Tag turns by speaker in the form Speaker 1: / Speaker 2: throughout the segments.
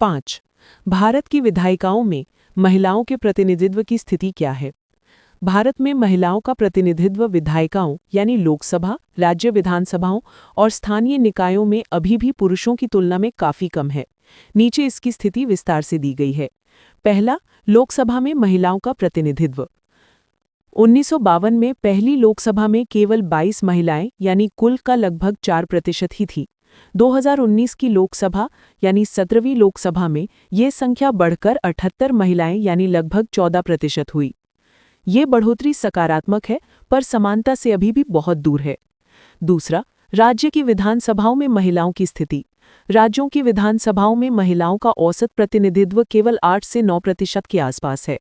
Speaker 1: 5. भारत की विधायिकाओं में महिलाओं के प्रतिनिधित्व की स्थिति क्या है? भारत में महिलाओं का प्रतिनिधित्व विधायिकाओं यानी लोकसभा, राज्य विधानसभाओं और स्थानीय निकायों में अभी भी पुरुषों की तुलना में काफी कम है। नीचे इसकी स्थिति विस्तार से दी गई है। पहला, लोकसभा में महिलाओं का प्रतिनिधित्व। 1952 में पहली लोकसभा में केवल 22 महिलाएं यानी कुल का लगभग 4% ही थी। 2019 की लोकसभा यानी 17वीं लोकसभा में ये संख्या बढ़कर 78 महिलाएं यानी लगभग 14% हुई। ये बढ़ोतरी सकारात्मक है, पर समानता से अभी भी बहुत दूर है। दूसरा, राज्य की विधानसभाओं में महिलाओं की स्थिति। राज्यों की विधानसभाओं में महिलाओं का औसत प्रतिनिधित्व केवल 8 से 9% के आसपास है।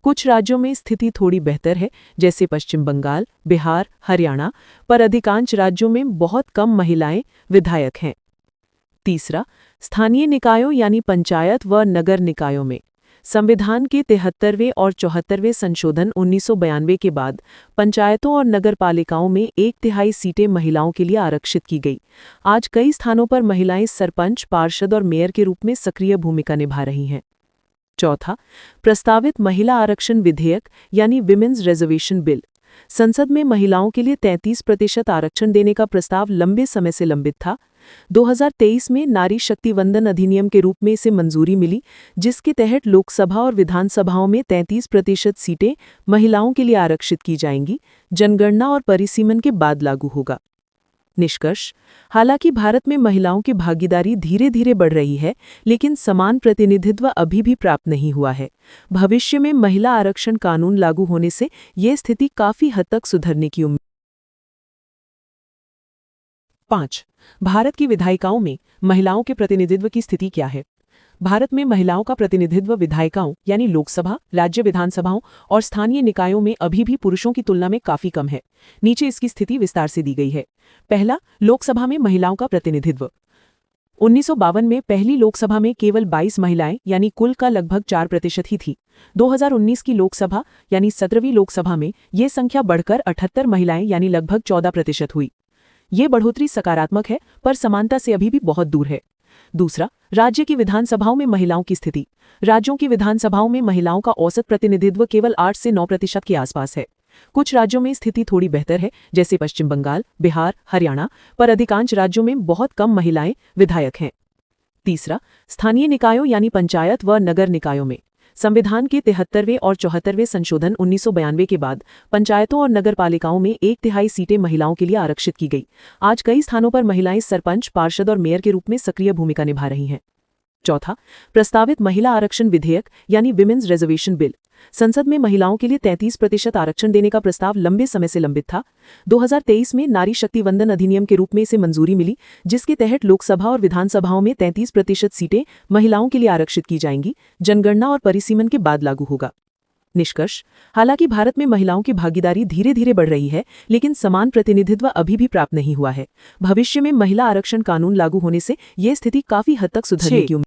Speaker 1: कुछ राज्यों में स्थिति थोड़ी बेहतर है, जैसे पश्चिम बंगाल, बिहार, हरियाणा, पर अधिकांश राज्यों में बहुत कम महिलाएं विधायक हैं। तीसरा, स्थानीय निकायों यानी पंचायत व नगर निकायों में। संविधान के 73वें और 74वें संशोधन 1992 के बाद पंचायतों और नगरपालिकाओं में 1/3 सीटें महिलाओं के लिए आरक्षित की गई। आज कई स्थानों पर महिलाएं सरपंच, पार्षद और मेयर के रूप में सक्रिय भूमिका निभा रही हैं। चौथा, प्रस्तावित महिला आरक्षण विधेयक यानी विमेन्स रिजर्वेशन बिल। संसद में महिलाओं के लिए 33% आरक्षण देने का प्रस्ताव लंबे समय से लंबित था। 2023 में नारी शक्ति वंदन अधिनियम के रूप में इसे मंजूरी मिली, जिसके तहत लोकसभा और विधानसभाओं में 33% सीटें महिलाओं के लिए आरक्षित की जाएंगी। जनगणना और परिसीमन के बाद लागू होगा। निष्कर्ष, हालांकि भारत में महिलाओं की भागीदारी धीरे धीरे बढ़ रही है, लेकिन समान प्रतिनिधित्व अभी भी प्राप्त नहीं हुआ है। भविष्य में महिला आरक्षण कानून लागू होने से ये स्थिति काफी हद तक सुधरने की उम्मीद। 5. भारत की विधायिकाओं में महिलाओं के प्रतिनिधित्व की स्थिति क्या है? भारत में महिलाओं का प्रतिनिधित्व विधायिकाओं यानी लोकसभा, राज्य विधानसभाओं और स्थानीय निकायों में अभी भी पुरुषों की तुलना में काफी कम है। नीचे इसकी स्थिति विस्तार से दी गई है। पहला, लोकसभा में महिलाओं का प्रतिनिधित्व। 1952 में पहली लोकसभा में केवल 22 महिलाएं यानी कुल का लगभग 4% ही थी। 2019 की लोकसभा यानी 17वीं लोकसभा में ये संख्या बढ़कर 78 महिलाएं यानी लगभग 14% हुई। ये बढ़ोतरी सकारात्मक है, पर समानता से अभी भी बहुत दूर है। दूसरा, राज्य की विधानसभाओं में महिलाओं की स्थिति। राज्यों की विधानसभाओं में महिलाओं का औसत प्रतिनिधित्व केवल 8 से 9% के आसपास है। कुछ राज्यों में स्थिति थोड़ी बेहतर है, जैसे पश्चिम बंगाल, बिहार, हरियाणा, पर अधिकांश राज्यों में बहुत कम महिलाएं विधायक हैं। तीसरा, स्थानीय निकायों यानी पंचायत व नगर निकायों में। संविधान के 73वें और 74वें संशोधन 1992 के बाद पंचायतों और नगरपालिकाओं में 1/3 सीटें महिलाओं के लिए आरक्षित की गई। आज कई स्थानों पर महिलाएं सरपंच, पार्षद और मेयर के रूप में सक्रिय भूमिका निभा रही हैं। चौथा, प्रस्तावित महिला आरक्षण विधेयक यानी विमेन्स रिजर्वेशन बिल। संसद में महिलाओं के लिए 33% आरक्षण देने का प्रस्ताव लंबे समय से लंबित था। 2023 में नारी शक्ति वंदन अधिनियम के रूप में इसे मंजूरी मिली, जिसके तहत लोकसभा और विधानसभाओं में 33% सीटें महिलाओं के लिए आरक्षित की जाएंगी। जनगणना और परिसीमन के बाद लागू होगा। निष्कर्ष, हालांकि भारत में महिलाओं की भागीदारी धीरे धीरे बढ़ रही है, लेकिन समान प्रतिनिधित्व अभी भी प्राप्त नहीं हुआ है। भविष्य में महिला आरक्षण कानून लागू होने से ये स्थिति काफी हद तक सुधरने की उम्मीद।